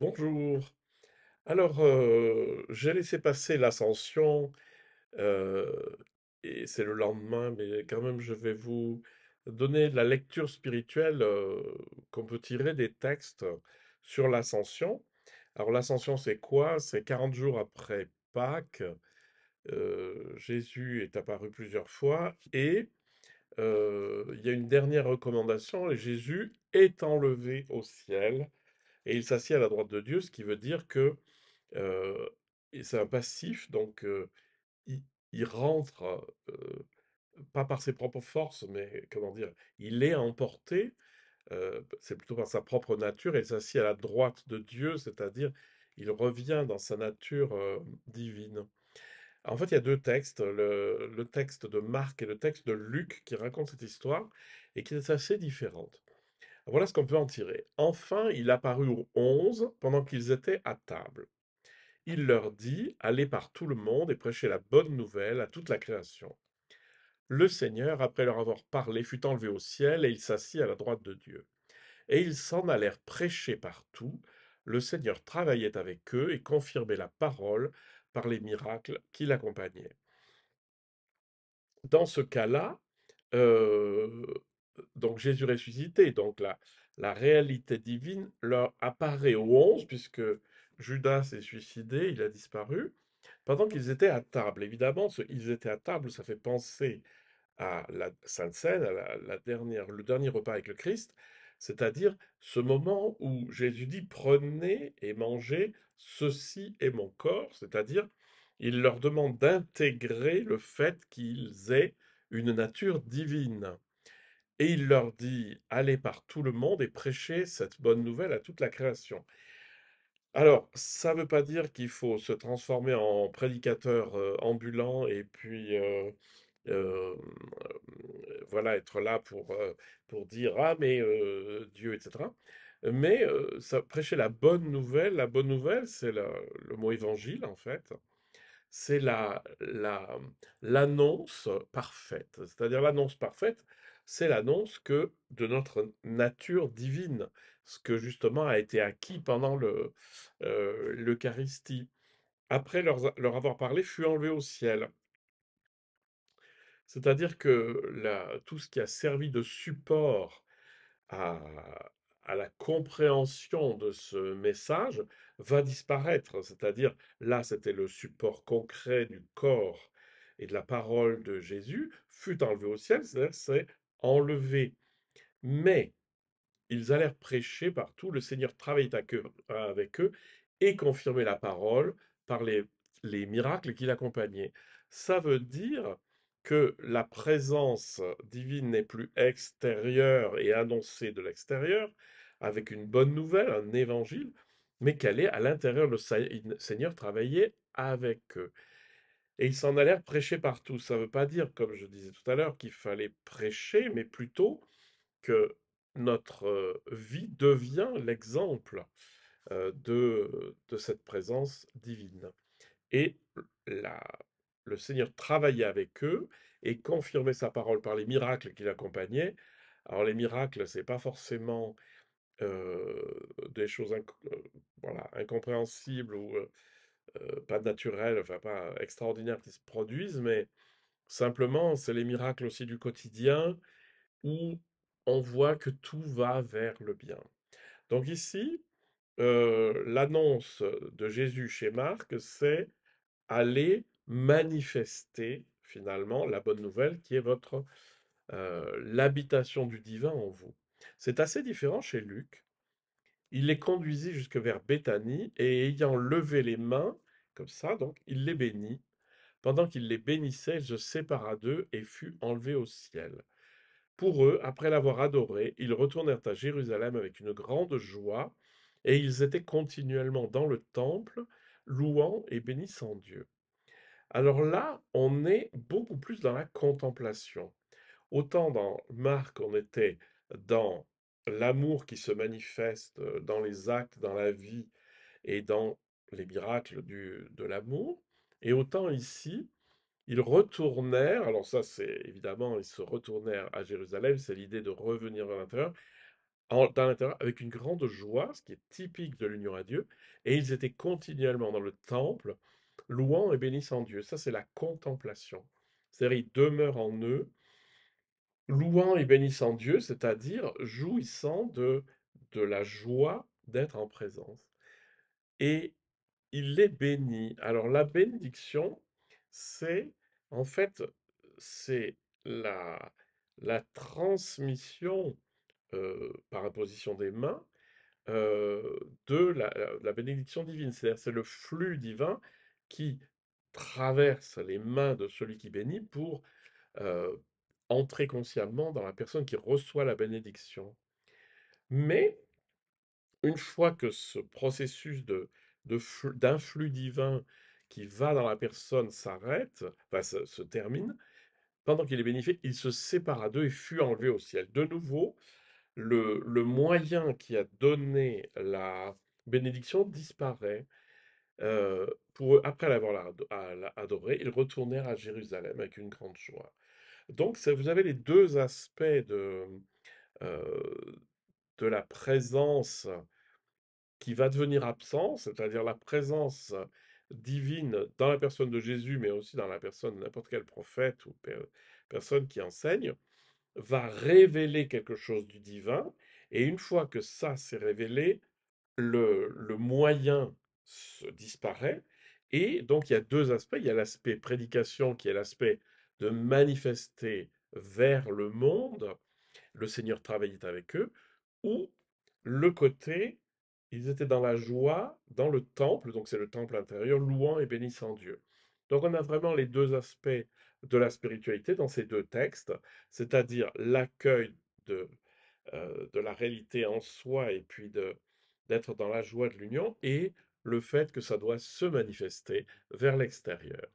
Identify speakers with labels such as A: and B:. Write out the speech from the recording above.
A: Bonjour. Alors, j'ai laissé passer l'Ascension, heu, et c'est le lendemain, mais quand même, je vais vous donner la lecture spirituelle, qu'on peut tirer des textes sur l'Ascension. Alors, l'Ascension, c'est quoi? C'est 40 jours après Pâques. Jésus est apparu plusieurs fois et il y a une dernière recommandation, et Jésus est enlevé au ciel et il s'assied à la droite de Dieu, ce qui veut dire que Heu et c'est un passif, donc il il rentre, pas par ses propres forces, mais comment dire? Il est emporté, c'est plutôt par sa propre nature et il s'assied à la droite de Dieu, c'est-à-dire il revient dans sa nature, divine. En fait, il y a 2 textes, le texte de Marc et le texte de Luc qui racontent cette histoire et qui est assez différente. Voilà ce qu'on peut en tirer. Enfin, il apparut aux 11 pendant qu'ils étaient à table. Il leur dit: «Allez par tout le monde et prêchez la bonne nouvelle à toute la création». Le Seigneur, après leur avoir parlé, fut enlevé au ciel et il s'assit à la droite de Dieu. Et ils s'en allèrent prêcher partout. Le Seigneur travaillait avec eux et confirmait la parole par les miracles qui l'accompagnaient. Dans ce cas-là, heu, donc Jésus ressuscité, donc la réalité divine leur apparaît aux 11 puisque Judas s'est suicidé, il a disparu, pendant qu'ils étaient à table. Évidemment, ce «ils étaient à table», ça fait penser à la Sainte Seine, à la dernière le dernier repas avec le Christ, c'est-à-dire ce moment où Jésus dit: «Prenez et mangez, ceci est mon corps», c'est-à-dire il leur demande d'intégrer le fait qu'ils aient une nature divine et il leur dit: «Allez par tout le monde et prêchez cette bonne nouvelle à toute la création». Alors, ça ne veut pas dire qu'il faut se transformer en prédicateur, ambulant et puis, hem, voilà, être là pour dire: «Ah mais Dieu» et cetera. Mais, ça prêcher la bonne nouvelle, c'est le mot évangile, en fait. C'est l'annonce parfaite. C'est-à-dire l'annonce parfaite, c'est l'annonce que de notre nature divine, ce que justement a été acquis pendant l'Eucharistie. Après leur avoir parlé, fut enlevé au ciel. C'est-à-dire que tout ce qui a servi de support à, à la compréhension de ce message va disparaître. C'est-à-dire, là, c'était le support concret du corps et de la parole de Jésus, fut enlevé au ciel, c'est-à-dire c'est enlevé. Mais ils allèrent prêcher partout, le Seigneur travaillait avec eux et confirmait la parole par les miracles qui l'accompagnaient. Ça veut dire que la présence divine n'est plus extérieure et annoncée de l'extérieur, avec une bonne nouvelle, un évangile, mais qu'elle est à l'intérieur. Le Seigneur travaillait avec eux. Et ils s'en allèrent prêcher partout. Ça ne veut pas dire, comme je disais tout à l'heure, qu'il fallait prêcher, mais plutôt que notre vie devient l'exemple de cette présence divine. Et la, le Seigneur travaillait avec eux et confirmait sa parole par les miracles qui l'accompagnaient. Alors les miracles, c'est pas forcément des choses voilà, incompréhensibles ou pas naturelles, enfin pas extraordinaires qui se produisent, mais simplement c'est les miracles aussi du quotidien où on voit que tout va vers le bien. Donc ici, l'annonce de Jésus chez Marc, c'est aller manifester finalement la bonne nouvelle qui est l'habitation du divin en vous. C'est assez différent chez Luc. Il les conduisit jusque vers Béthanie et ayant levé les mains, comme ça, donc, il les bénit. Pendant qu'il les bénissait, il se sépara d'eux et fut enlevé au ciel. Pour eux, après l'avoir adoré, ils retournèrent à Jérusalem avec une grande joie, et ils étaient continuellement dans le temple, louant et bénissant Dieu. Alors là, on est beaucoup plus dans la contemplation. Autant dans Marc, on était dans l'amour qui se manifeste dans les actes, dans la vie et dans les miracles de l'amour, et autant ici, ils retournèrent, alors ça c'est évidemment, ils se retournèrent à Jérusalem, c'est l'idée de revenir vers l'intérieur, dans l'intérieur, avec une grande joie, ce qui est typique de l'union à Dieu, et ils étaient continuellement dans le temple, louant et bénissant Dieu. Ça, c'est la contemplation. C'est-à-dire, ils demeurent en eux, louant et bénissant Dieu, c'est-à-dire jouissant de la joie d'être en présence. Et il les bénit. Alors, la bénédiction, c'est, en fait, c'est la, la transmission par imposition des mains de la bénédiction divine. C'est-à-dire, c'est le flux divin qui traverse les mains de celui qui bénit pour euh, entrer consciemment dans la personne qui reçoit la bénédiction. Mais une fois que ce processus d'un flux divin qui va dans la personne s'arrête, enfin se termine, pendant qu'il est bénéfique, il se sépara d'eux et fut enlevé au ciel. De nouveau, le moyen qui a donné la bénédiction disparaît. Après l'avoir adoré, ils retournèrent à Jérusalem avec une grande joie. Donc, vous avez les deux aspects euh, de la présence qui va devenir absent, c'est-à-dire la présence divine dans la personne de Jésus, mais aussi dans la personne de n'importe quel prophète ou personne qui enseigne, va révéler quelque chose du divin. Et une fois que ça s'est révélé, le moyen disparaît. Et donc, il y a deux aspects. Il y a l'aspect prédication, qui est l'aspect de manifester vers le monde. Le Seigneur travaillait avec eux. Ou le côté, ils étaient dans la joie, dans le temple, donc c'est le temple intérieur, louant et bénissant Dieu. Donc on a vraiment les deux aspects de la spiritualité dans ces deux textes, c'est-à-dire l'accueil de, de la réalité en soi et puis d'être dans la joie de l'union et le fait que ça doit se manifester vers l'extérieur.